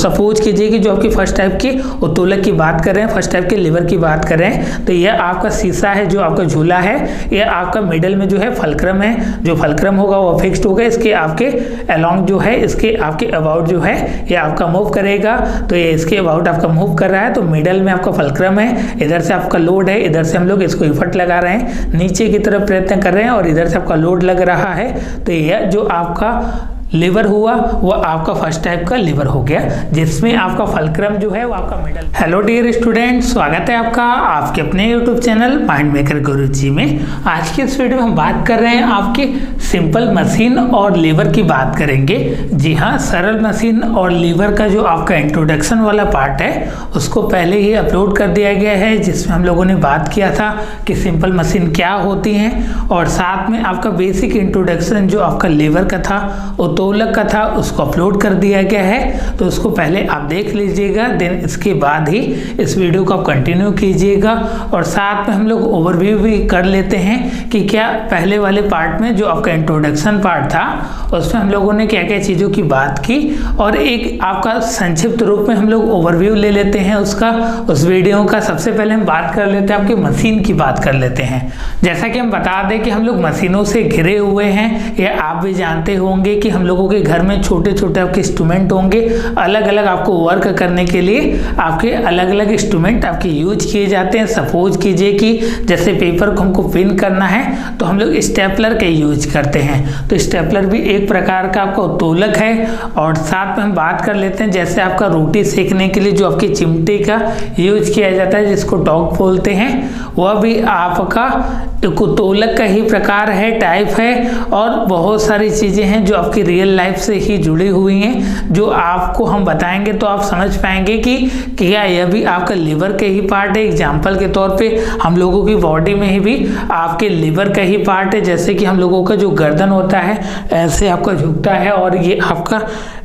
Suppose कीजिए कि जो आपकी फर्स्ट टाइप की उत्तोलक की बात कर रहे हैं, फर्स्ट टाइप के लीवर की बात कर रहे हैं, तो यह आपका शीशा है, जो आपका झूला है, यह आपका मिडल में जो है फलक्रम है, जो फलक्रम होगा वो फिक्स्ड होगा, इसके आपके अलोंग जो है, इसके आपके अबाउट जो है ये आपका मूव करेगा। तो ये इसके अबाउट आपका मूव कर रहा है, तो मिडल में आपका फलक्रम है, इधर से आपका लोड है, इधर से हम लोग इसको इफर्ट लगा रहे हैं, नीचे की तरफ प्रयत्न कर रहे हैं और इधर से आपका लोड लग रहा है। तो यह जो आपका लीवर हुआ वो आपका फर्स्ट टाइप का लीवर हो गया, जिसमें आपका फलक्रम जो है वो आपका मिडल। हेलो डियर स्टूडेंट, स्वागत है आपका आपके अपने यूट्यूब चैनल माइंड मेकर गुरुजी में। आज की इस वीडियो में हम बात कर रहे हैं आपके सिंपल मशीन और लीवर की बात करेंगे। जी हाँ, सरल मशीन और लीवर का जो आपका इंट्रोडक्शन वाला पार्ट है उसको पहले ही अपलोड कर दिया गया है, जिसमें हम लोगों ने बात किया था कि सिंपल मशीन क्या होती है और साथ में आपका बेसिक इंट्रोडक्शन जो आपका लीवर का था, उत्तोलक का था, उसको अपलोड कर दिया गया है। तो उसको पहले आप देख लीजिएगा, देन इसके बाद ही इस वीडियो को आप कंटिन्यू कीजिएगा। और साथ में हम लोग ओवरव्यू भी कर लेते हैं कि क्या पहले वाले पार्ट में जो आपका इंट्रोडक्शन पार्ट था उसमें हम लोगों ने क्या क्या चीज़ों की बात की, और एक आपका संक्षिप्त रूप में हम लोग ओवरव्यू ले लेते हैं उसका, उस वीडियो का। सबसे पहले हम बात कर लेते हैं आपकी मशीन की बात कर लेते हैं। जैसा कि हम बता दें कि हम लोग मशीनों से घिरे हुए हैं, या आप भी जानते होंगे कि हम लोगों के घर में छोटे छोटे आपके इंस्ट्रूमेंट होंगे, अलग अलग आपको वर्क करने के लिए आपके अलग अलग इंस्ट्रूमेंट आपके यूज किए जाते हैं। सपोज कीजिए कि जैसे पेपर को हमको पिन करना है तो हम लोग स्टेपलर के यूज करते हैं, तो स्टेपलर भी एक प्रकार का आपका उत्तोलक है। और साथ में हम बात कर लेते हैं जैसे आपका रोटी सेकने के लिए जो आपकी चिमटे का यूज किया जाता है, जिसको टॉक बोलते हैं, वह भी आपका एक उत्तोलक का ही प्रकार है, टाइप है। और बहुत सारी चीज़ें हैं जो आपकी रियल लाइफ से ही जुड़ी हुई हैं, जो आपको हम बताएंगे तो आप समझ पाएंगे कि क्या यह भी आपका लीवर के ही पार्ट है। एग्जाम्पल के तौर पे हम लोगों की बॉडी में ही भी आपके लीवर का ही पार्ट है, जैसे कि हम लोगों का जो गर्दन होता है ऐसे आपका झुकता है और ये आपका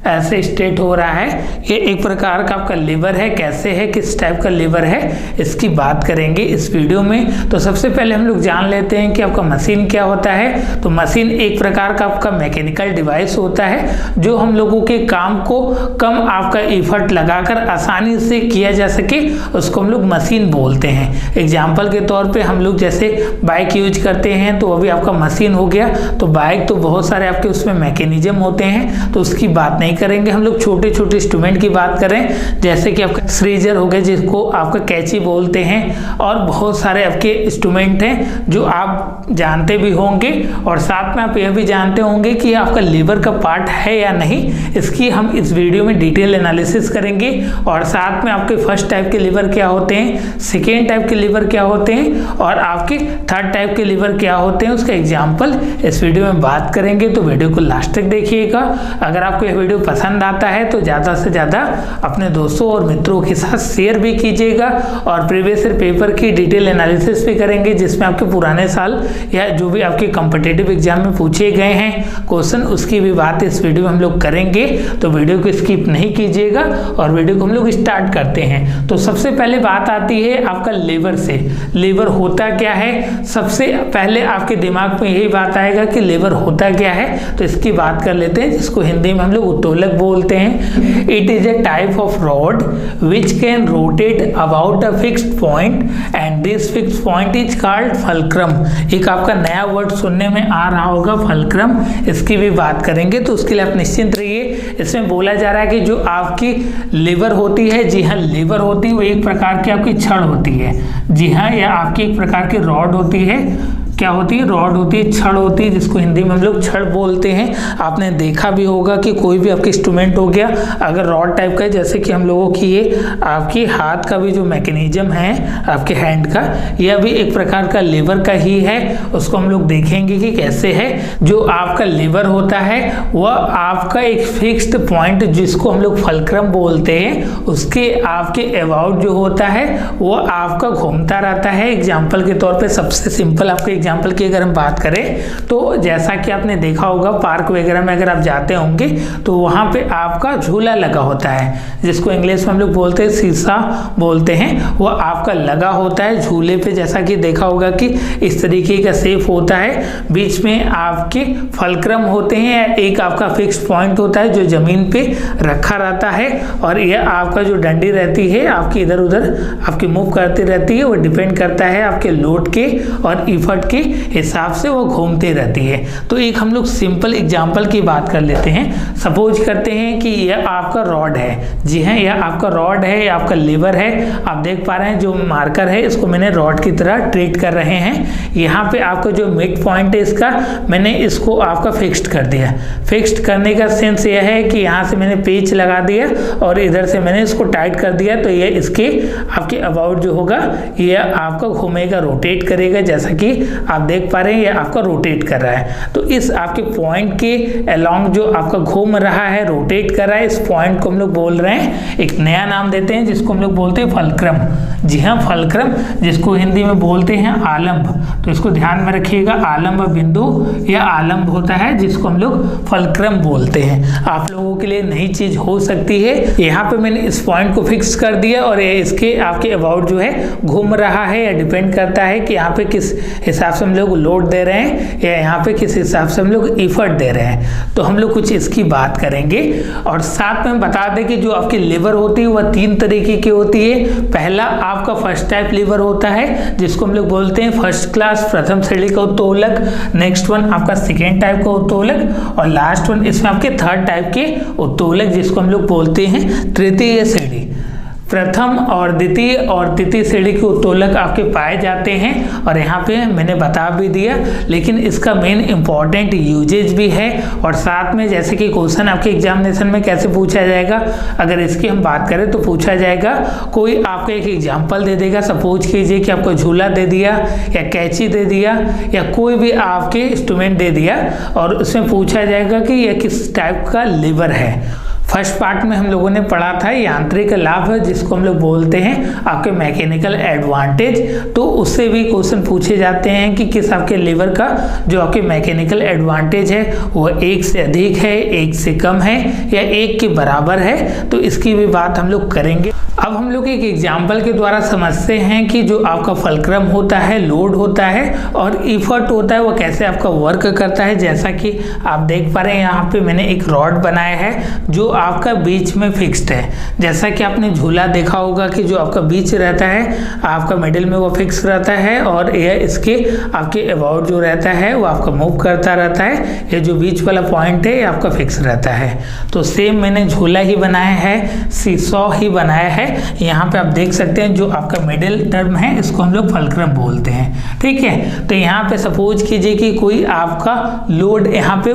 ऐसे स्ट्रेट हो रहा है, ये एक प्रकार का आपका लीवर है। कैसे है, किस टाइप का लीवर है, इसकी बात करेंगे इस वीडियो में। तो सबसे पहले हम लोग जान लेते हैं कि आपका मशीन क्या होता है। तो मशीन एक प्रकार का आपका मैकेनिकल डिवाइस होता है, जो हम लोगों के काम को कम आपका एफर्ट लगाकर आसानी से किया जा सके, उसको हम लोग मशीन बोलते हैं। एग्जाम्पल के तौर पे हम लोग जैसे बाइक यूज करते हैं तो अभी आपका मशीन हो गया। तो बाइक तो बहुत सारे आपके उसमें मैकेनिज्म होते हैं, तो उसकी बात नहीं करेंगे। हम लोग छोटे छोटे इंस्ट्रूमेंट की बात करें, जैसे कि आपका सीजर हो गया, जिसको आपका कैंची बोलते हैं, और बहुत सारे आपके इंस्ट्रूमेंट हैं जो आप जानते भी होंगे। और साथ में आप यह भी जानते होंगे कि आपका लीवर का पार्ट है या नहीं, इसकी हम इस वीडियो में डिटेल एनालिसिस करेंगे। और साथ में आपके फर्स्ट टाइप के लीवर क्या होते हैं, सेकेंड टाइप के लीवर क्या होते हैं, और आपके थर्ड टाइप के लीवर क्या होते हैं, उसका एग्जाम्पल इस वीडियो में बात करेंगे। तो वीडियो को लास्ट तक देखिएगा। अगर आपको यह वीडियो पसंद आता है तो ज़्यादा से ज़्यादा अपने दोस्तों और मित्रों के साथ शेयर भी कीजिएगा। और प्रीवियस ईयर पेपर की डिटेल एनालिसिस भी करेंगे, जिसमें आपके पुराने साल या जो भी आपके कॉम्पिटिटिव एग्जाम में पूछे गए हैं क्वेश्चन, उसकी भी बात इस वीडियो में हम लोग करेंगे। तो वीडियो को स्किप नहीं कीजिएगा और वीडियो को हम लोग स्टार्ट करते हैं। तो सबसे पहले बात आती है आपका लीवर से। लीवर होता क्या है, सबसे पहले आपके दिमाग में यही बात आएगा कि लीवर होता क्या है। तो इसकी बात कर लेते हैं, जिसको हिंदी में हम लोग उत्तोलक बोलते हैं। It is a type of rod which can rotate about a fixed point and this fixed point is called fulcrum. एक आपका नया वर्ड सुनने में आ रहा होगा, फलक्रम, इसकी भी बात करेंगे। तो उसके लिए आप निश्चिंत रहिए। इसमें बोला जा रहा है कि जो आपकी लीवर होती है, जी हाँ लीवर होती है, वो एक प्रकार की आपकी छड़ होती है। जी हाँ, यह आपकी एक प्रकार की रॉड होती है। क्या होती है, रॉड होती है, छड़ होती है, जिसको हिंदी में हम लोग छड़ बोलते हैं। आपने देखा भी होगा कि कोई भी आपके इंस्ट्रूमेंट हो गया अगर रॉड टाइप का है, जैसे कि हम लोगों की ये आपकी हाथ का भी जो मैकेनिज्म है आपके हैंड का, यह भी एक प्रकार का लीवर का ही है। उसको हम लोग देखेंगे कि कैसे है। जो आपका लीवर होता है वह आपका एक फिक्स्ड पॉइंट, जिसको हम लोग फलक्रम बोलते हैं, उसके आपके अबाउट जो होता है वो आपका घूमता रहता है। एग्जाम्पल के तौर पर सबसे सिंपल आपका एग्जाम्पल की अगर हम बात करें तो जैसा कि आपने देखा होगा पार्क वगैरह में अगर आप जाते होंगे तो वहाँ पे आपका झूला लगा होता है, जिसको इंग्लिश में हम लोग बोलते हैं सीसा बोलते हैं, वो आपका लगा होता है झूले पे। जैसा कि देखा होगा कि इस तरीके का शेप होता है, बीच में आपके फलक्रम होते हैं, एक आपका फिक्स पॉइंट होता है जो जमीन पे रखा रहता है, और यह आपका जो डंडी रहती है आपकी इधर उधर आपकी मूव करती रहती है। वो डिपेंड करता है आपके लोड के और इफर्ट के हिसाब से वो घूमती रहती है। तो एक हम लोग सिंपल एग्जांपल की बात कर लेते हैं। सपोज करते हैं कि यह आपका रॉड है, जी हाँ यह आपका रॉड है, यह आपका लीवर है। आप देख पा रहे हैं जो मार्कर है इसको मैंने रॉड की तरह ट्रीट कर रहे हैं। यहाँ पे आपका जो मिड पॉइंट है इसका मैंने इसको आपका फिक्स्ड कर दिया। फिक्स्ड करने का सेंस यह है कि यहाँ से मैंने पेच लगा दिया और इधर से मैंने इसको टाइट कर दिया, तो ये इसके आपके अबाउट जो होगा यह आपका घूमेगा, रोटेट करेगा। जैसा कि आप देख पा रहे हैं यह आपका रोटेट कर रहा है। तो इस आपके पॉइंट के अलोंग जो आपका घूम रहा है, रोटेट कर रहा है, इस पॉइंट को हम लोग बोल रहे हैं, एक नया नाम देते हैं जिसको हम लोग बोलते हैं फलक्रम। जी हाँ फलक्रम, जिसको हिंदी में बोलते हैं आलंब। तो इसको ध्यान में रखिएगा, आलंब बिंदु या आलंब होता है जिसको हम लोग फलक्रम बोलते हैं। आप लोगों के लिए नई चीज हो सकती है। यहाँ पे मैंने इस पॉइंट को फिक्स कर दिया और ये इसके आपके अबाउट जो है घूम रहा है, या डिपेंड करता है कि यहाँ पे किस हिसाब से हम लोग लोड दे रहे हैं या यहाँ पे किस हिसाब से हम लोग इफर्ट दे रहे हैं। तो हम लोग कुछ इसकी बात करेंगे और साथ में बता दें कि जो आपकी लीवर होती है वह 3 तरीके की होती है। पहला आपका फर्स्ट टाइप लीवर होता है जिसको हम लोग बोलते हैं फर्स्ट क्लास, प्रथम श्रेणी का उत्तोलक। नेक्स्ट वन आपका सेकेंड टाइप का उत्तोलक और लास्ट वन इसमें आपके थर्ड टाइप के उत्तोलक जिसको हम लोग बोलते हैं तृतीय श्रेणी। प्रथम और द्वितीय और तृतीय श्रेणी के उत्तोलक आपके पाए जाते हैं और यहाँ पे मैंने बता भी दिया, लेकिन इसका मेन इंपॉर्टेंट यूजेज भी है। और साथ में जैसे कि क्वेश्चन आपके एग्जामिनेशन में कैसे पूछा जाएगा, अगर इसकी हम बात करें तो पूछा जाएगा, कोई आपको एक एग्जाम्पल दे देगा। सपोज कीजिए कि आपको झूला दे दिया या कैंची दे दिया या कोई भी आपके इंस्ट्रूमेंट दे दिया और उसमें पूछा जाएगा कि यह किस टाइप का लीवर है। फर्स्ट पार्ट में हम लोगों ने पढ़ा था यांत्रिक लाभ जिसको हम लोग बोलते हैं आपके मैकेनिकल एडवांटेज। तो उससे भी क्वेश्चन पूछे जाते हैं कि किस आपके लीवर का जो आपके मैकेनिकल एडवांटेज है वो 1 से अधिक है, 1 से कम है या 1 के बराबर है। तो इसकी भी बात हम लोग करेंगे। अब हम लोग एक एग्जाम्पल के द्वारा समझते हैं कि जो आपका फलक्रम होता है, लोड होता है और इफर्ट होता है, वो कैसे आपका वर्क करता है। जैसा कि आप देख पा रहे हैं यहाँ पे मैंने एक रॉड बनाया है जो आपका बीच में फिक्स्ड है। जैसा कि आपने झूला देखा होगा कि जो आपका बीच रहता है आपका मिडिल में वो फिक्स रहता है और यह इसके आपके अबाउट जो रहता है वो आपका मूव करता रहता है। ये जो बीच वाला पॉइंट है ये आपका फिक्स रहता है। तो सेम मैंने झूला ही बनाया है, सीसॉ ही बनाया है। यहाँ पे आप देख सकते हैं जो आपका मिडिल टर्म है इसको हम लोग फलक्रम बोलते हैं, ठीक है। तो यहाँ पे सपोज कीजिए कि कोई आपका लोड यहाँ पे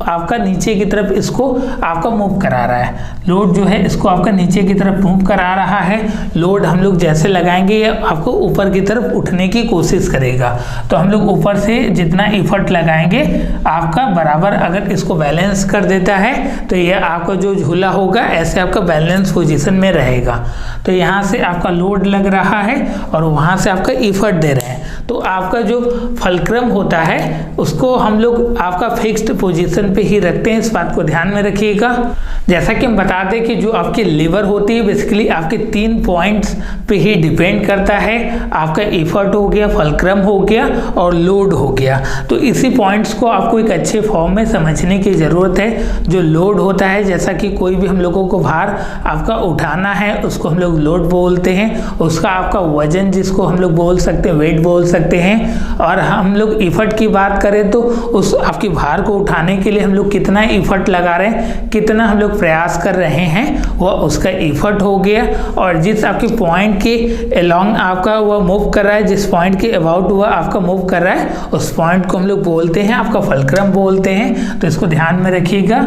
आपका नीचे की तरफ इसको आपका मूव करा रहा है, लोड जो है इसको आपका नीचे की तरफ मूव करा रहा है। लोड हम लोग जैसे लगाएंगे ये आपको ऊपर की तरफ उठने की कोशिश करेगा। तो हम लोग ऊपर से जितना इफर्ट लगाएंगे आपका बराबर अगर इसको बैलेंस कर देता है तो यह आपका जो झूला होगा ऐसे आपका बैलेंस पोजीशन में रहेगा। तो यहाँ से आपका लोड लग रहा है और वहाँ से आपका इफर्ट दे रहे हैं। तो आपका जो फलक्रम होता है उसको हम लोग आपका फिक्स्ड पोजीशन पे ही रखते हैं, इस बात को ध्यान में रखिएगा। जैसा कि हम बता दें कि जो आपकी लीवर होती है बेसिकली आपके 3 पॉइंट्स पे ही डिपेंड करता है। आपका इफर्ट हो गया, फलक्रम हो गया और लोड हो गया। तो इसी पॉइंट्स को आपको एक अच्छे फॉर्म में समझने की ज़रूरत है। जो लोड होता है जैसा कि कोई भी हम लोगों को भार आपका उठाना है उसको हम लोग लोड बोलते हैं। उसका आपका वजन जिसको हम लोग बोल सकते हैं वेट बोल सकते हैं। और हम लोग इफर्ट की बात करें तो उस आपकी भार को उठाने के लिए हम लोग कितना इफर्ट लगा रहे हैं, कितना हम लोग प्रयास कर रहे हैं वो उसका इफर्ट हो गया। और जिस आपके पॉइंट के अलोंग आपका वह मूव कर रहा है, जिस पॉइंट के अबाउट वह आपका मूव कर रहा है उस पॉइंट को हम लोग बोलते हैं आपका फलक्रम बोलते हैं। तो इसको ध्यान में रखिएगा।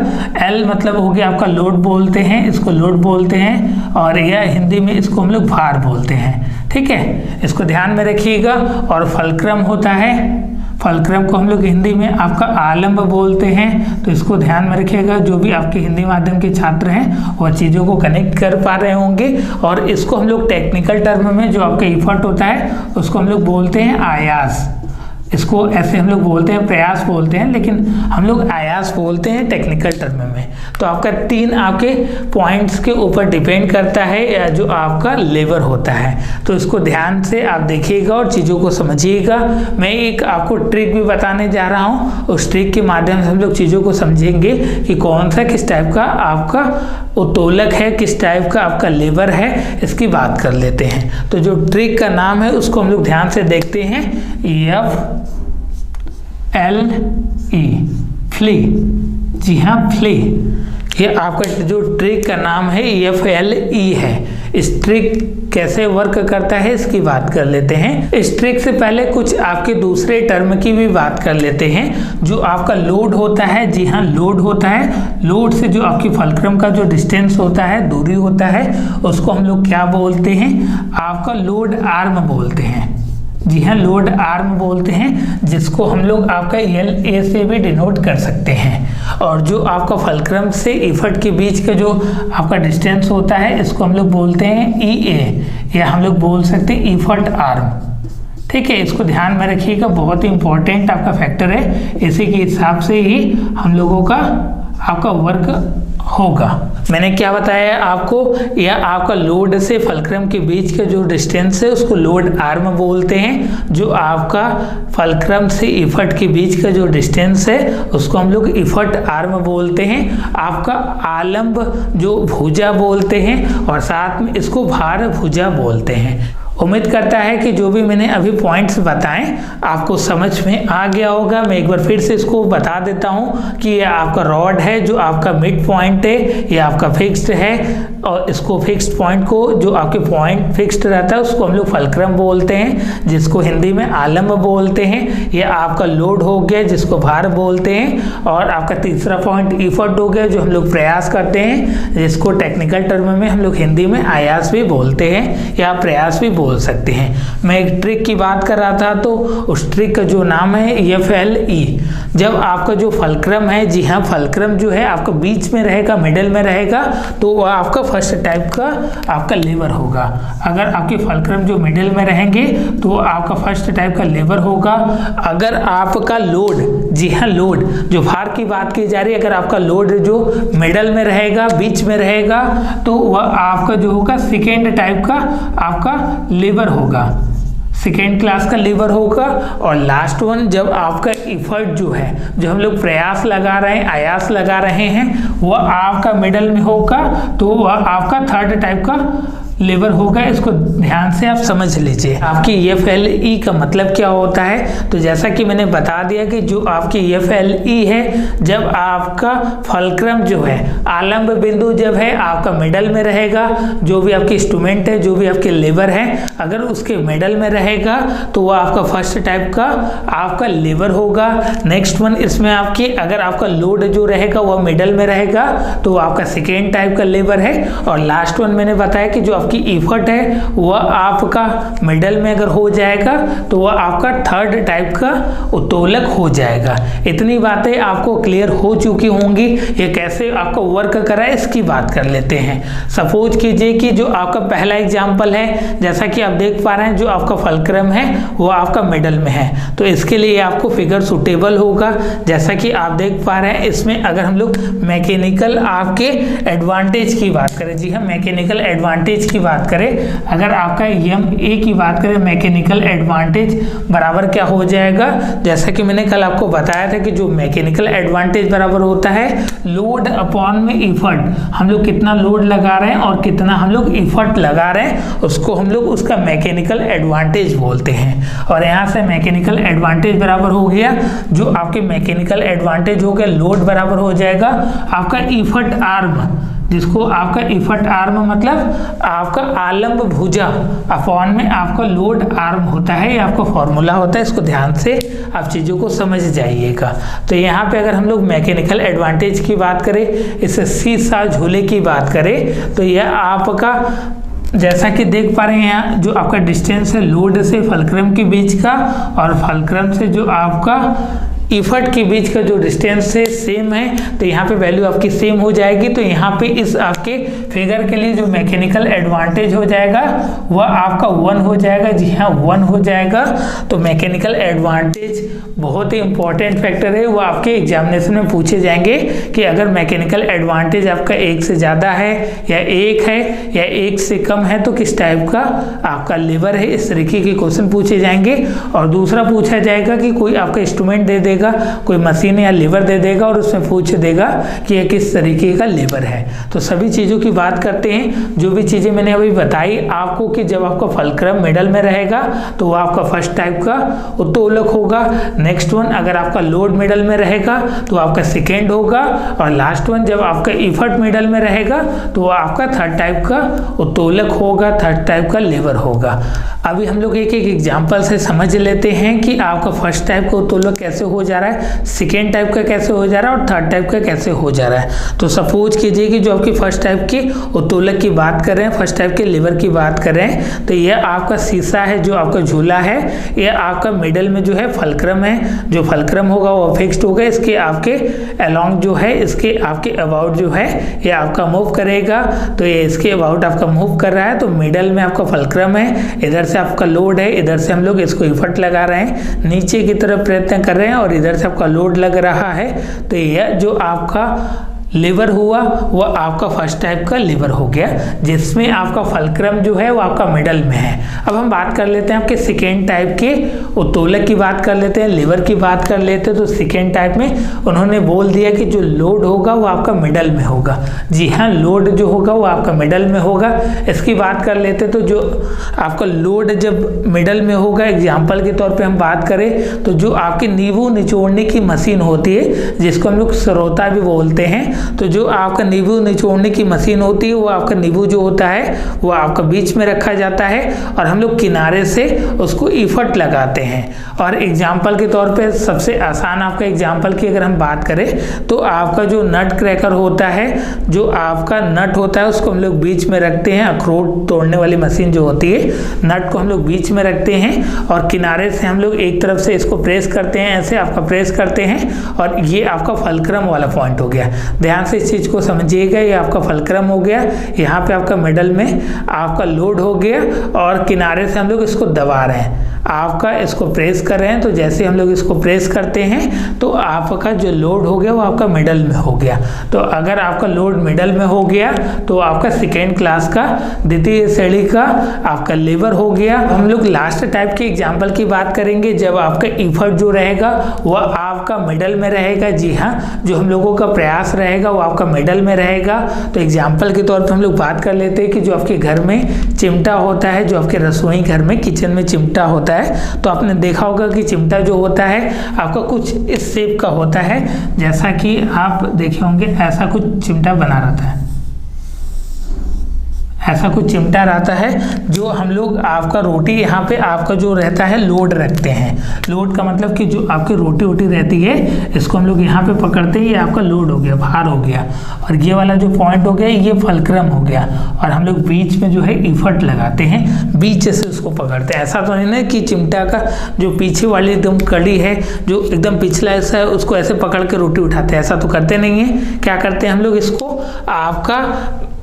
एल मतलब हो गया आपका लोड बोलते हैं, इसको लोड बोलते हैं और यह हिंदी में इसको हम लोग भार बोलते हैं, ठीक है। इसको ध्यान में रखिएगा। और फलक्रम होता है, फलक्रम को हम लोग हिंदी में आपका आलंब बोलते हैं। तो इसको ध्यान में रखिएगा। जो भी आपके हिंदी माध्यम के छात्र हैं वह चीज़ों को कनेक्ट कर पा रहे होंगे। और इसको हम लोग टेक्निकल टर्म में जो आपका इफर्ट होता है उसको हम लोग बोलते हैं आयास। इसको ऐसे हम लोग बोलते हैं, प्रयास बोलते हैं, लेकिन हम लोग आयास बोलते हैं टेक्निकल टर्म में। तो आपका 3 आपके पॉइंट्स के ऊपर डिपेंड करता है जो आपका लेवर होता है। तो इसको ध्यान से आप देखिएगा और चीज़ों को समझिएगा। मैं एक आपको ट्रिक भी बताने जा रहा हूँ, उस ट्रिक के माध्यम से हम लोग चीज़ों को समझेंगे कि कौन सा किस टाइप का आपका उत्तोलक है, किस टाइप का आपका लेवर है, इसकी बात कर लेते हैं। तो जो ट्रिक का नाम है उसको हम लोग ध्यान से देखते हैं, FLE, फ्ली। जी हाँ, फ्ली। ये आपका जो ट्रिक का नाम है FLE है। इस ट्रिक कैसे वर्क करता है इसकी बात कर लेते हैं। इस ट्रिक से पहले कुछ आपके दूसरे टर्म की भी बात कर लेते हैं। जो आपका लोड होता है, जी हाँ लोड होता है, लोड से जो आपकी फल्क्रम का जो डिस्टेंस होता है, दूरी होता है, उसको हम लोग क्या बोलते हैं, आपका लोड आर्म बोलते हैं। जी हाँ, लोड आर्म बोलते हैं, जिसको हम लोग आपका LA से भी डिनोट कर सकते हैं। और जो आपका फल्क्रम से इफर्ट के बीच का जो आपका डिस्टेंस होता है, इसको हम लोग बोलते हैं EA, या हम लोग बोल सकते हैं इफर्ट आर्म। ठीक है, इसको ध्यान में रखिएगा, बहुत ही इंपॉर्टेंट आपका फैक्टर है। इसी के हिसाब से ही हम लोगों का आपका वर्क होगा। मैंने क्या बताया आपको, यह आपका लोड से फल्क्रम के बीच का जो डिस्टेंस है उसको लोड आर्म बोलते हैं। जो आपका फल्क्रम से इफर्ट के बीच का जो डिस्टेंस है उसको हम लोग इफर्ट आर्म बोलते हैं। आपका आलंब जो भुजा बोलते हैं, और साथ में इसको भार भुजा बोलते हैं। उम्मीद करता है कि जो भी मैंने अभी पॉइंट्स बताएं आपको समझ में आ गया होगा। मैं एक बार फिर से इसको बता देता हूं कि ये आपका रॉड है, जो आपका मिड पॉइंट है, ये आपका फिक्स्ड है, और इसको फिक्स्ड पॉइंट को, जो आपके पॉइंट फिक्स्ड रहता है, उसको हम लोग फल्क्रम बोलते हैं, जिसको हिंदी में आलंब बोलते हैं। ये आपका लोड हो गया, जिसको भार बोलते हैं। और आपका तीसरा पॉइंट इफर्ट हो गया, जो हम लोग प्रयास करते हैं, जिसको टेक्निकल टर्म में हम लोग हिंदी में आयास भी बोलते हैं या प्रयास भी बोल सकते हैं। मैं एक ट्रिक की बात कर रहा था, तो उस ट्रिक का जो नाम है FLE। जब आपका जो फल्क्रम है, जी हाँ फल्क्रम जो है आपका बीच में रहेगा, मिडल में रहेगा, तो वह आपका फर्स्ट टाइप का आपका लेवर होगा। अगर आपके फल्क्रम जो मिडल में रहेंगे तो आपका फर्स्ट टाइप का लेवर होगा। अगर आपका लोड, जी हाँ लोड, जो भार की बात की जा रही है, अगर आपका लोड जो मिडल में रहेगा, बीच में रहेगा, तो वह आपका जो होगा सेकेंड टाइप का आपका लीवर होगा, सेकेंड क्लास का लीवर होगा। और लास्ट वन, जब आपका इफर्ट जो है, जो हम लोग प्रयास लगा रहे हैं, आयास लगा रहे हैं, वह आपका मिडल में होगा, तो वह आपका थर्ड टाइप का लेवर होगा। इसको ध्यान से आप समझ लीजिए। आपकी FLE का मतलब क्या होता है, तो जैसा कि मैंने बता दिया कि जो आपकी FLE है, जब आपका फल्क्रम जो है, आलंब बिंदु जब है आपका मिडल में रहेगा, जो भी आपके इंस्ट्रूमेंट है, जो भी आपके लेवर है, अगर उसके मिडल में रहेगा तो वह आपका फर्स्ट टाइप का आपका लेवर होगा। नेक्स्ट वन, इसमें आपकी अगर आपका लोड जो रहेगा वह मिडल में रहेगा, तो आपका सेकेंड टाइप का लेवर है। और लास्ट वन मैंने बताया कि जो की इफर्ट है वह आपका मिडल में अगर हो जाएगा तो वह आपका थर्ड टाइप का उत्तोलक हो जाएगा। इतनी बातें आपको क्लियर हो चुकी होंगी। ये कैसे आपको वर्क करा है इसकी बात कर लेते हैं। सपोज कीजिए कि जो आपका पहला एग्जांपल है, जैसा कि आप देख पा रहे हैं, जो आपका फल्क्रम है वो आपका मिडल में है, तो इसके लिए आपको फिगर सुटेबल होगा। जैसा कि आप देख पा रहे हैं, इसमें अगर हम लोग मैकेनिकल आपके एडवांटेज की बात करें, जी हाँ मैकेनिकल एडवांटेज की बात करें, अगर आपका MA की बात करें, मैकेनिकल एडवांटेज बराबर क्या हो जाएगा, जैसा कि मैंने कल आपको बताया था कि जो मैकेनिकल एडवांटेज बराबर होता है लोड अपॉन में इफर्ट। हम लोग कितना लोड लगा रहे हैं और कितना हम लोग इफर्ट लगा रहे हैं, उसको हम लोग उसका मैकेनिकल एडवांटेज बोलते हैं। और यहाँ से मैकेनिकल एडवांटेज बराबर हो गया, जो आपके मैकेनिकल एडवांटेज हो गया, लोड बराबर हो जाएगा आपका इफर्ट आर्म, जिसको आपका इफर्ट आर्म मतलब आपका आलंब भुजा अपॉन में आपका लोड आर्म होता है। ये आपका फॉर्मूला होता है, इसको ध्यान से आप चीज़ों को समझ जाइएगा। तो यहाँ पे अगर हम लोग मैकेनिकल एडवांटेज की बात करें, इससे सीसा झूले की बात करें, तो यह आपका जैसा कि देख पा रहे हैं यहाँ जो आपका डिस्टेंस है लोड से फल्क्रम के बीच का, और फल्क्रम से जो आपका इफर्ट के बीच का जो डिस्टेंस है सेम है, तो यहाँ पे वैल्यू आपकी सेम हो जाएगी। तो यहाँ पे इस आपके फिगर के लिए जो मैकेनिकल एडवांटेज हो जाएगा वह आपका 1 हो जाएगा। जी हाँ, 1 हो जाएगा। तो मैकेनिकल एडवांटेज बहुत ही इंपॉर्टेंट फैक्टर है, वो आपके एग्जामिनेशन में पूछे जाएंगे कि अगर मैकेनिकल एडवांटेज आपका 1 से ज़्यादा है या 1 है या 1 से कम है तो किस टाइप का आपका लीवर है, इस तरीके के क्वेश्चन पूछे जाएंगे। और दूसरा पूछा जाएगा कि कोई आपका इंस्ट्रूमेंट दे देगा, कोई मशीन या लीवर दे देगा और उसमें पूछ देगा कि यह किस तरीके का लीवर है। तो सभी चीज़ों की बात करते हैं। जो भी चीज़ें मैंने अभी बताई आपको कि जब आपका फलक्रम मिडल में रहेगा तो वो आपका फर्स्ट टाइप का उत्तोलक होगा। नेक्स्ट वन अगर आपका लोड मिडल में रहेगा तो आपका सेकेंड होगा। और लास्ट वन जब आपका इफर्ट मिडल में रहेगा तो वो आपका थर्ड टाइप का उत्तोलक होगा, थर्ड टाइप का लीवर होगा। अभी हम लोग एक एक एग्जाम्पल से समझ लेते हैं कि आपका फर्स्ट टाइप का उत्तोलक कैसे हो जा रहा है, सेकेंड टाइप का कैसे हो जा रहा है और थर्ड टाइप का कैसे हो जा रहा है। तो सपोज कीजिए कि जो आपकी फर्स्ट टाइप की उत्तोलक की बात कर रहे हैं, फर्स्ट टाइप के लीवर की बात कर रहे हैं, तो यह आपका शीशा है जो आपका झूला है, यह आपका मिडल में जो है फलक्रम है। जो फलक्रम होगा वो फिक्स्ड होगा, इसके आपके अलोंग जो है, इसके आपके अबाउट जो है ये आपका मूव करेगा। तो ये इसके अबाउट आपका मूव कर रहा है। तो मिडल में आपका फलक्रम है, इधर से आपका लोड है, इधर से हम लोग इसको इफर्ट लगा रहे हैं, नीचे की तरफ प्रयत्न कर रहे हैं और इधर से आपका लोड लग रहा है। तो यह जो आपका लीवर हुआ वह आपका फर्स्ट टाइप का लीवर हो गया, जिसमें आपका फलक्रम जो है वो आपका मिडल में है। अब हम बात कर लेते हैं आपके सेकेंड टाइप के उत्तोलक की बात कर लेते हैं, लीवर की बात कर लेते हैं। तो सेकेंड टाइप में उन्होंने बोल दिया कि जो लोड होगा वो आपका मिडल में होगा। जी हाँ, लोड जो होगा वो आपका मिडल में होगा। इसकी बात कर लेते तो जो आपका लोड जब मिडल में होगा, एग्जाम्पल के तौर पर हम बात करें तो जो आपकी नींबू निचोड़ने की मशीन होती है जिसको हम लोग सरोता भी बोलते हैं, तो जो आपका नींबू निचोड़ने की मशीन होती है वो आपका नींबू जो होता है वो आपका बीच में रखा जाता है और हम लोग किनारे से उसको इफर्ट लगाते हैं। और एग्जाम्पल के तौर पे सबसे आसान आपका एग्जाम्पल की अगर हम बात करें तो आपका जो नट क्रैकर होता है, जो आपका नट होता है उसको हम लोग बीच में रखते हैं। अखरोट तोड़ने वाली मशीन जो होती है, नट को हम लोग बीच में रखते हैं और किनारे से हम लोग एक तरफ से इसको प्रेस करते हैं, ऐसे आपका प्रेस करते हैं और ये आपका फलक्रम वाला पॉइंट हो गया। ध्यान से इस चीज को समझिएगा, ये आपका फलक्रम हो गया, यहाँ पे आपका मिडल में आपका लोड हो गया और किनारे से हम लोग इसको दबा रहे हैं, आपका इसको प्रेस कर रहे हैं। तो जैसे हम लोग इसको प्रेस करते हैं तो आपका जो लोड हो गया वो आपका मिडल में हो गया। तो अगर आपका लोड मिडल में हो गया तो आपका सेकेंड क्लास का द्वितीय श्रेणी का आपका लीवर हो गया। हम लोग लास्ट टाइप के एग्जाम्पल की बात करेंगे जब आपका इफर्ट जो रहेगा वह आपका मिडल में रहेगा। जी हाँ, जो हम लोगों का प्रयास रहेगा वो आपका मिडल में रहेगा। तो एग्जाम्पल के तौर पर हम लोग बात कर लेते हैं कि जो आपके घर में चिमटा होता है, जो आपके रसोई घर में किचन में चिमटा होता है, तो आपने देखा होगा कि चिमटा जो होता है आपका कुछ इस शेप का होता है, जैसा कि आप देखे होंगे ऐसा कुछ चिमटा बना रहता है, ऐसा कुछ चिमटा रहता है जो हम लोग आपका रोटी यहाँ पे आपका जो रहता है लोड रखते हैं। लोड का मतलब कि जो आपकी रोटी वोटी रहती है इसको हम लोग यहाँ पे पकड़ते हैं, ये आपका लोड हो गया, भार हो गया। और ये वाला जो पॉइंट हो गया ये फलक्रम हो गया और हम लोग बीच में जो है इफर्ट लगाते हैं, बीच से उसको पकड़ते हैं। ऐसा तो नहीं ना कि चिमटा का जो पीछे वाली एकदम कड़ी है, जो एकदम पिछला ऐसा है, उसको ऐसे पकड़ के रोटी उठाते हैं, ऐसा तो करते नहीं है। क्या करते हैं हम लोग, इसको आपका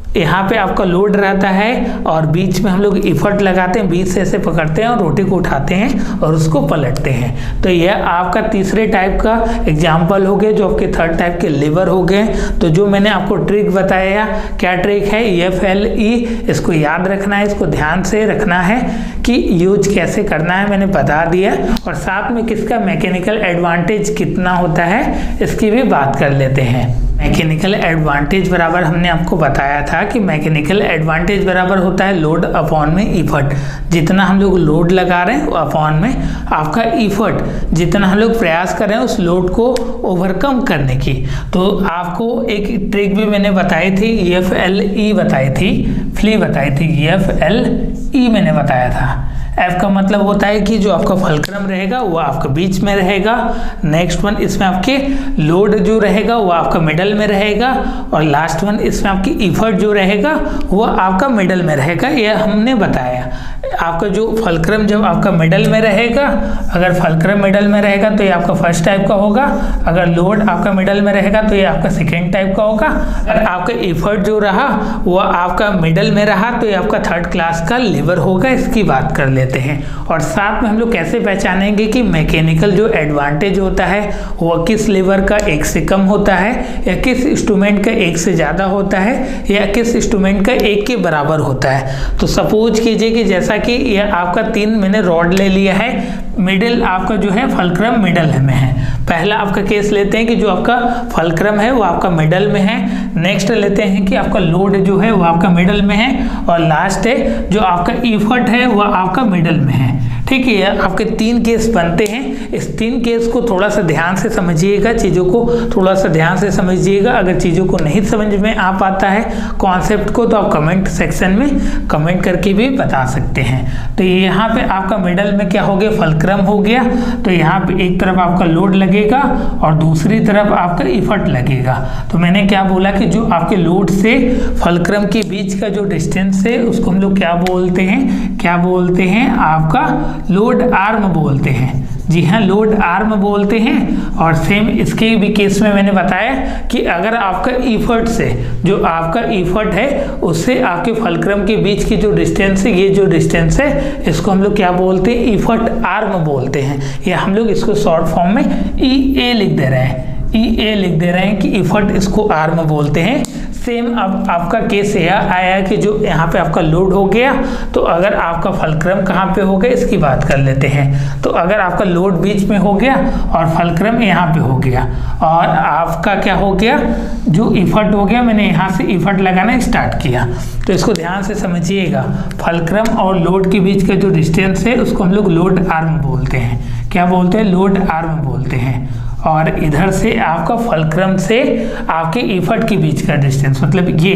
यहाँ पे आपका लोड रहता है और बीच में हम लोग इफर्ट लगाते हैं, बीच से ऐसे पकड़ते हैं और रोटी को उठाते हैं और उसको पलटते हैं। तो यह आपका तीसरे टाइप का एग्जाम्पल हो गया, जो आपके थर्ड टाइप के लीवर हो गए। तो जो मैंने आपको ट्रिक बताया, क्या ट्रिक है, FLE, इसको याद रखना है, इसको ध्यान से रखना है कि यूज कैसे करना है, मैंने बता दिया। और साथ में किसका मैकेनिकल एडवांटेज कितना होता है इसकी भी बात कर लेते हैं। मैकेनिकल एडवांटेज बराबर हमने आपको बताया था कि मैकेनिकल एडवांटेज बराबर होता है लोड अपॉन में इफर्ट। जितना हम लोग लोड लगा रहे हैं अपॉन में आपका इफर्ट, जितना हम लोग प्रयास कर रहे हैं उस लोड को ओवरकम करने की। तो आपको एक ट्रिक भी मैंने बताई थी, FLE बताई थी, FLE बताई थी, FLE मैंने बताया था। एफ का मतलब होता है कि जो आपका फलक्रम रहेगा वो आपका बीच में रहेगा। नेक्स्ट वन, इसमें आपके लोड जो रहेगा वो आपका मिडल में रहेगा। और लास्ट वन, इसमें आपकी इफर्ट जो रहेगा वो आपका मिडल में रहेगा। यह हमने बताया। आपका जो फलक्रम जब आपका मिडल में रहेगा, अगर फलक्रम मिडल में रहेगा तो ये आपका फर्स्ट टाइप का होगा। अगर लोड आपका मिडल में रहेगा तो ये आपका सेकेंड टाइप का होगा। अगर आपका इफर्ट जो रहा वो आपका मिडल में रहा तो ये आपका थर्ड क्लास का लीवर होगा। इसकी बात कर लेते हैं। और साथ में हम लोग कैसे पहचानेंगे कि मैकेनिकल जो एडवांटेज होता है वो किस लीवर का एक से कम होता है, या किस इंस्ट्रूमेंट का एक से ज़्यादा होता है, या किस इंस्ट्रूमेंट का एक के बराबर होता है। तो सपोज कीजिए कि जैसा कि यह आपका 3 मैंने रॉड ले लिया है, मिडिल आपका जो है फलक्रम मिडल में है। पहला आपका केस लेते हैं कि जो आपका फलक्रम है वो आपका मिडल में है। नेक्स्ट लेते हैं कि आपका लोड जो है वो आपका मिडल में है। और लास्ट है जो आपका इफर्ट है वो आपका मिडल में है। ठीक है, आपके 3 केस बनते हैं। इस 3 केस को थोड़ा सा ध्यान से समझिएगा, चीज़ों को थोड़ा सा ध्यान से समझिएगा। अगर चीज़ों को नहीं समझ में आ पाता है कॉन्सेप्ट को, तो आप कमेंट सेक्शन में कमेंट करके भी बता सकते हैं। तो यहाँ पे आपका मिडल में क्या हो गया, फलक्रम हो गया। तो यहाँ पे एक तरफ आपका लोड लगेगा और दूसरी तरफ आपका इफर्ट लगेगा। तो मैंने क्या बोला कि जो आपके लोड से फलक्रम के बीच का जो डिस्टेंस है उसको हम लोग क्या बोलते हैं, क्या बोलते हैं, आपका लोड आर्म बोलते हैं। जी हाँ, लोड आर्म बोलते हैं। और सेम इसके भी केस में मैंने बताया कि अगर आपका इफर्ट से, जो आपका इफर्ट है उससे आपके फलक्रम के बीच की जो डिस्टेंस है, ये जो डिस्टेंस है इसको हम लोग क्या बोलते हैं, इफर्ट आर्म बोलते हैं। या हम लोग इसको शॉर्ट फॉर्म में ई ए लिख दे रहे हैं, ई ए लिख दे रहे हैं कि इफर्ट इसको आर्म बोलते हैं। सेम अब आपका केस यह आया कि जो यहाँ पे आपका लोड हो गया, तो अगर आपका फलक्रम कहाँ पे हो गया इसकी बात कर लेते हैं। तो अगर आपका लोड बीच में हो गया और फलक्रम यहाँ पे हो गया, और आपका क्या हो गया, जो इफर्ट हो गया, मैंने यहाँ से इफर्ट लगाना स्टार्ट किया। तो इसको ध्यान से समझिएगा, फलक्रम और लोड के बीच का जो डिस्टेंस है उसको हम लोग लोड आर्म बोलते हैं। क्या बोलते हैं, लोड आर्म बोलते हैं। और इधर से आपका फलक्रम से आपके इफर्ट के बीच का डिस्टेंस, मतलब ये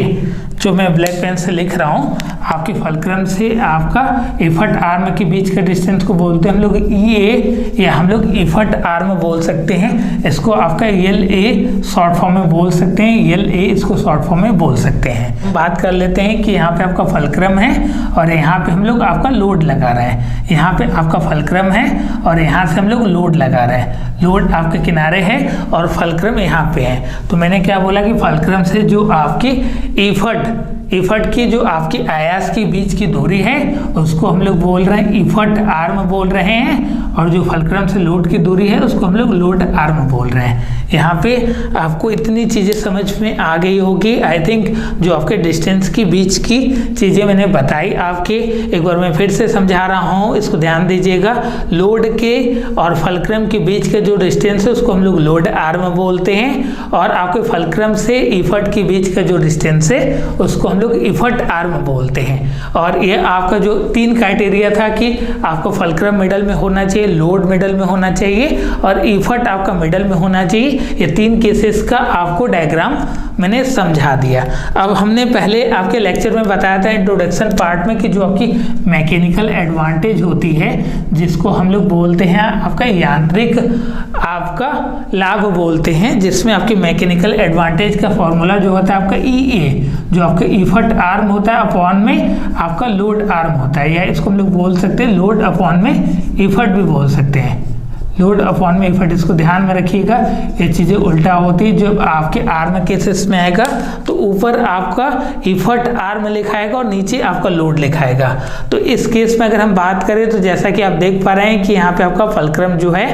जो मैं ब्लैक पेन से लिख रहा हूँ, आपके फलक्रम से आपका इफर्ट आर्म के बीच का डिस्टेंस को बोलते हैं हम लोग ई ए, या हम लोग इफर्ट आर्म बोल सकते हैं। इसको आपका एल ए शॉर्ट फॉर्म में बोल सकते हैं, एल ए इसको शॉर्ट फॉर्म में बोल सकते हैं। बात कर लेते हैं कि यहाँ पे आपका फलक्रम है और यहाँ पे हम लोग आपका लोड लगा रहे हैं। यहाँ पे आपका फलक्रम है और यहाँ से हम लोग लोड लगा रहे हैं। लोड आपके किनारे है और फलक्रम यहाँ पे है। तो मैंने क्या बोला कि फलक्रम से जो आपकी इफर्ट की जो आपकी आयास के बीच की दूरी है उसको हम लोग बोल रहे हैं इफर्ट आर्म बोल रहे हैं। और जो फलक्रम से लोड की दूरी है उसको हम लोग लोड आर्म बोल रहे हैं। यहाँ पे आपको इतनी चीज़ें समझ में आ गई होगी। आई थिंक जो आपके डिस्टेंस के बीच की चीज़ें मैंने बताई आपके, एक बार मैं फिर से समझा रहा हूँ, इसको ध्यान दीजिएगा। लोड के और फलक्रम के बीच का जो डिस्टेंस है उसको हम लोग लोड आर्म बोलते हैं। और आपके फलक्रम से इफर्ट के बीच का जो डिस्टेंस है उसको हम लोग इफर्ट आर्म बोलते हैं। और ये आपका जो 3 क्राइटेरिया था कि आपको फलक्रम मिडल में होना चाहिए, लोड मिडल में होना चाहिए और इफर्ट आपका मिडल में होना चाहिए। ये 3 केसेस का आपको डायग्राम मैंने समझा दिया। अब हमने पहले आपके लेक्चर में बताया था इंट्रोडक्शन पार्ट में कि जो आपकी मैकेनिकल एडवांटेज होती है जिसको हम लोग बोलते हैं आपका यांत्रिक आपका लाभ बोलते हैं, जिसमें आपकी मैकेनिकल एडवांटेज का फॉर्मूला जो होता है आपका ई ए, जो आपका इफर्ट आर्म होता है अपॉन में आपका लोड आर्म होता है, या इसको हम लोग बोल सकते हैं लोड अपॉन में इफर्ट भी बोल सकते हैं। लोड अपॉन में इफर्ट, इसको ध्यान में रखिएगा, ये चीज़ें उल्टा होती है। जब आपके आर्म केसेस में आएगा तो ऊपर आपका इफर्ट आर्म लिखाएगा और नीचे आपका लोड लिखाएगा। तो इस केस में अगर हम बात करें तो जैसा कि आप देख पा रहे हैं कि यहाँ पे आपका फलक्रम जो है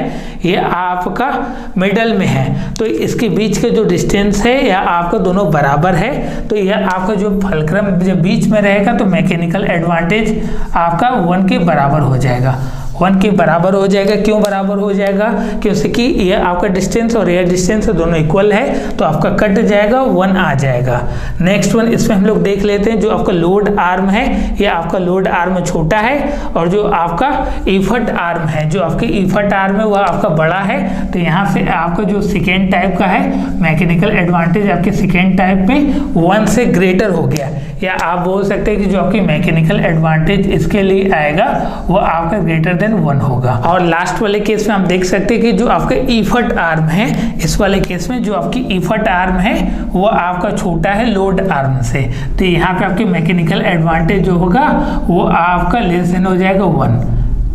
ये आपका मिडल में है, तो इसके बीच का जो डिस्टेंस है या आपका दोनों बराबर है। तो यह आपका जो फलक्रम जब बीच में रहेगा तो मैकेनिकल एडवांटेज आपका 1 के बराबर हो जाएगा। 1 के बराबर हो जाएगा। क्यों बराबर हो जाएगा? क्योंकि ये आपका डिस्टेंस और एयर डिस्टेंस दोनों इक्वल है, तो आपका कट जाएगा, 1 आ जाएगा। नेक्स्ट वन, इसमें हम लोग देख लेते हैं जो आपका लोड आर्म है, ये आपका लोड आर्म छोटा है और जो आपका इफर्ट आर्म है, जो आपकी इफर्ट आर्म है वह आपका बड़ा है। तो यहाँ से आपका जो सेकेंड टाइप का है मैकेनिकल एडवांटेज आपके सेकेंड टाइप में 1 से ग्रेटर हो गया, या आप बोल सकते हैं कि जो आपकी मैकेनिकल एडवांटेज इसके लिए आएगा वो आपका ग्रेटर देन 1 होगा। और लास्ट वाले केस में आप देख सकते हैं कि जो आपका इफर्ट आर्म है, इस वाले केस में जो आपकी इफर्ट आर्म है वो आपका छोटा है लोड आर्म से, तो यहाँ पे आपकी मैकेनिकल एडवांटेज जो होगा वो आपका लेस देन हो जाएगा 1,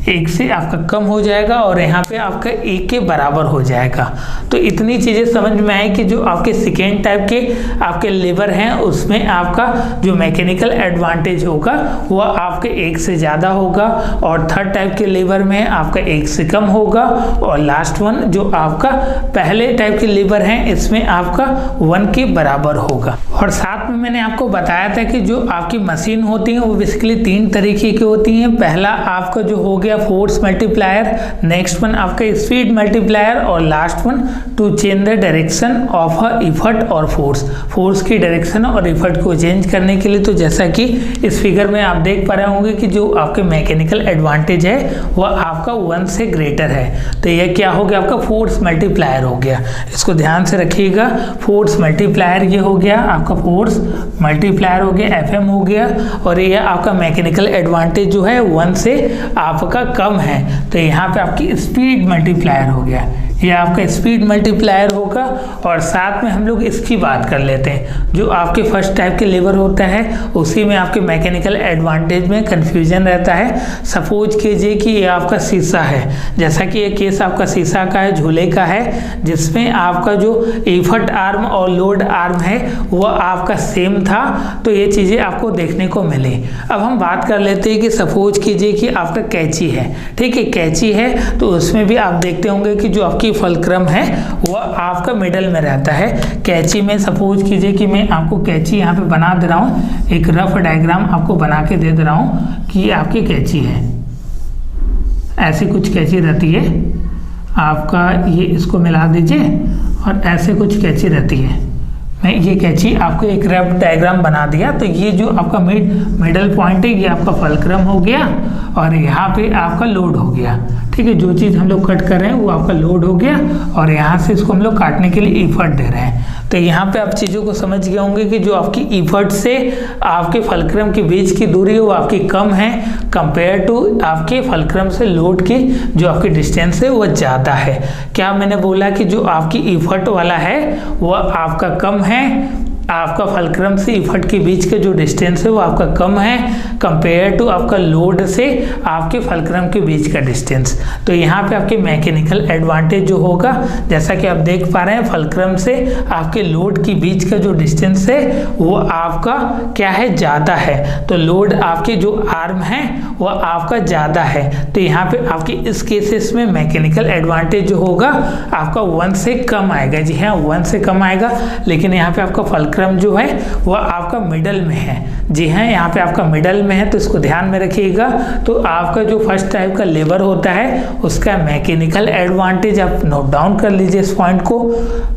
1 से आपका कम हो जाएगा और यहाँ पे आपका 1 के बराबर हो जाएगा। तो इतनी चीज़ें समझ में आई कि जो आपके सेकेंड टाइप के आपके लेवर हैं उसमें आपका जो मैकेनिकल एडवांटेज होगा वो आपके 1 से ज़्यादा होगा, और थर्ड टाइप के लेवर में आपका 1 से कम होगा, और लास्ट वन जो आपका पहले टाइप के लेवर हैं इसमें आपका 1 के बराबर होगा। और साथ में मैंने आपको बताया था कि जो आपकी मशीन होती है वो बेसिकली 3 तरीके की होती हैं। पहला आपका जो हो गया फोर्स मल्टीप्लायर, नेक्स्ट वन आपका स्पीड मल्टीप्लायर, और last one two change the direction of a effort और फोर्स की डायरेक्शन और इफर्ट को चेंज करने के लिए। तो जैसा कि इस फिगर में आप देख पा रहे होंगे कि जो आपके मैकेनिकल एडवांटेज है वह आपका 1 से ग्रेटर है, तो यह क्या हो गया आपका फोर्स मल्टीप्लायर हो गया। इसको ध्यान से रखिएगा, फोर्स मल्टीप्लायर ये हो गया आपका फोर्स मल्टीप्लायर हो गया, FM हो गया, और ये आपका मैकेनिकल एडवांटेज जो है 1 से आपका कम है, तो यहाँ पे आपकी स्पीड मल्टीप्लायर हो गया, ये आपका स्पीड मल्टीप्लायर होगा। और साथ में हम लोग इसकी बात कर लेते हैं, जो आपके फर्स्ट टाइप के लेवर होता है उसी में आपके मैकेनिकल एडवांटेज में कंफ्यूजन रहता है। सपोज कीजिए कि ये आपका शीशा है, जैसा कि ये केस आपका शीशा का है, झूले का है, जिसमें आपका जो इफर्ट आर्म और लोड आर्म है वह आपका सेम था, तो ये चीज़ें आपको देखने को मिली। अब हम बात कर लेते हैं कि सपोज कीजिए कि आपका कैंची है, ठीक है, कैंची है तो उसमें भी आप देखते होंगे कि जो आपकी फलक्रम है वह आपका मिडल में रहता है। कैंची में सपोज कीजिए कि मैं आपको कैंची यहाँ पे बना दे रहा हूँ, एक रफ डायग्राम आपको बना के दे दे रहा हूँ कि आपकी कैंची है, ऐसी कुछ कैंची रहती है आपका, ये इसको मिला दीजिए, और ऐसे कुछ कैंची रहती है। मैं ये कैंची आपको एक रफ डायग्राम बना दिया, तो ये जो आपका मिडल पॉइंट है ये आपका फलक्रम हो गया, और यहाँ पे आपका लोड हो गया, ठीक है। जो चीज़ हम लोग कट कर रहे हैं वो आपका लोड हो गया, और यहाँ से इसको हम लोग काटने के लिए इफर्ट दे रहे हैं। तो यहाँ पे आप चीज़ों को समझ गए होंगे कि जो आपकी इफर्ट से आपके फलक्रम के बीच की दूरी है वो आपकी कम है, कंपेयर टू आपके फलक्रम से लोड की जो आपकी डिस्टेंस है वो ज़्यादा है। क्या मैंने बोला कि जो आपकी इफर्ट वाला है वह आपका कम है, आपका फलक्रम से इफर्ट के बीच का जो डिस्टेंस है वो आपका कम है, कंपेयर टू आपका लोड से आपके फलक्रम के बीच का डिस्टेंस। तो यहाँ पे आपके मैकेनिकल एडवांटेज जो होगा, जैसा कि आप देख पा रहे हैं, फलक्रम से आपके लोड के बीच का जो डिस्टेंस है वो आपका क्या है, ज़्यादा है, तो लोड आपके जो आर्म है वो आपका ज़्यादा है। तो यहाँ पे आपके इस केसेस में मैकेनिकल एडवांटेज जो होगा आपका 1 से कम आएगा। जी हाँ, 1 से कम आएगा, लेकिन यहाँ पे आपका फलक्रम जो है वह आपका मिडल में है। जी हाँ, यहाँ पे आपका मिडल में है, तो इसको ध्यान में रखिएगा। तो आपका जो फर्स्ट टाइप का लेवर होता है उसका मैकेनिकल एडवांटेज आप नोट डाउन कर लीजिए इस पॉइंट को।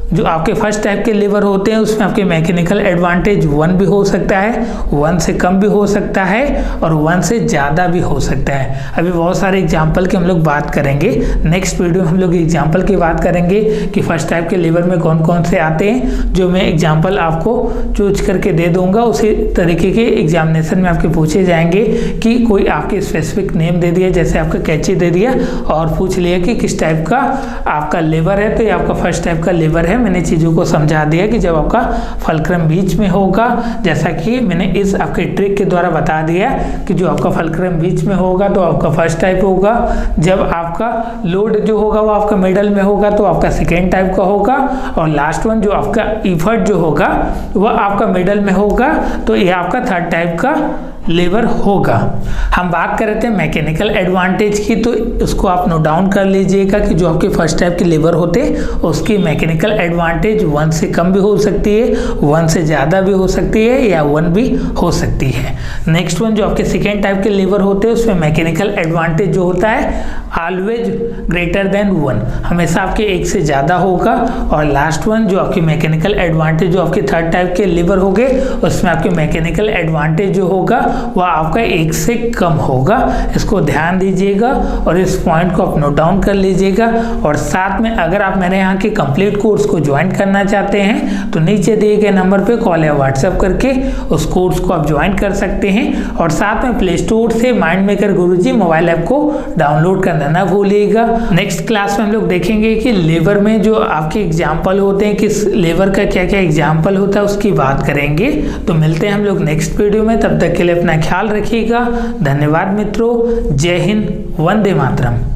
जो आपके फर्स्ट टाइप के लेवर होते हैं उसमें आपके मैकेनिकल एडवांटेज 1 भी हो सकता है, 1 से कम भी हो सकता है, और 1 से ज़्यादा भी हो सकता है। अभी बहुत सारे एग्जाम्पल की हम लोग बात करेंगे, नेक्स्ट वीडियो में हम लोग एग्जाम्पल की बात करेंगे कि फर्स्ट टाइप के लेवर में कौन कौन से आते हैं, जो मैं एग्जाम्पल आपको चूज करके दे दूंगा। उसी तरीके के एग्जामिनेशन में आपके पूछे जाएंगे कि कोई आपके स्पेसिफिक नेम दे दिया, जैसे आपका कैंची दे दिया और पूछ लिया कि किस टाइप का आपका लेवर है, तो ये आपका फर्स्ट टाइप का लेवर है। मैंने चीज़ों को समझा दिया कि जब आपका फलक्रम बीच में होगा, जैसा कि मैंने इस आपके ट्रिक के द्वारा बता दिया कि जो आपका फलक्रम बीच में होगा तो आपका फर्स्ट टाइप होगा, जब आपका लोड जो होगा वो आपका मिडल में होगा तो आपका सेकेंड टाइप का होगा, और लास्ट वन जो आपका इफर्ट जो होगा वह आपका मिडल में होगा तो ये आपका थर्ड टाइप का लेवर लीवर होगा। हम बात कर रहे थे मैकेनिकल एडवांटेज की, तो उसको आप नोट डाउन कर लीजिएगा कि जो आपके फर्स्ट टाइप के लीवर होते हैं उसकी मैकेनिकल एडवांटेज 1 से कम भी हो सकती है, 1 से ज़्यादा भी हो सकती है, या 1 भी हो सकती है। नेक्स्ट वन जो आपके सेकेंड टाइप के लीवर होते हैं उसमें मैकेनिकल एडवांटेज जो होता है ऑलवेज ग्रेटर देन 1, हमेशा आपके 1 से ज़्यादा होगा। और लास्ट वन जो आपकी मैकेनिकल एडवांटेज जो आपके थर्ड टाइप के लीवर हो गए उसमें आपके मैकेनिकल एडवांटेज जो होगा वह आपका 1 से कम होगा। इसको ध्यान दीजिएगा और इस पॉइंट को आप नोट डाउन कर लीजिएगा। और साथ में अगर आप मेरे यहाँ के कंप्लीट कोर्स को ज्वाइन करना चाहते हैं तो नीचे दिए गए नंबर पे कॉल या व्हाट्सएप करके उस कोर्स को आप ज्वाइन कर सकते हैं। और साथ में प्ले स्टोर से माइंड मेकर गुरुजी मोबाइल ऐप को डाउनलोड करना ना भूलिएगा। नेक्स्ट क्लास में हम लोग देखेंगे कि लीवर में जो आपके एग्जाम्पल होते हैं, किस लीवर का क्या क्या एग्जाम्पल होता है उसकी बात करेंगे। तो मिलते हैं हम लोग नेक्स्ट वीडियो में, तब तक के लिए अपना ख्याल रखिएगा। धन्यवाद मित्रों, जय हिंद, वंदे मातरम।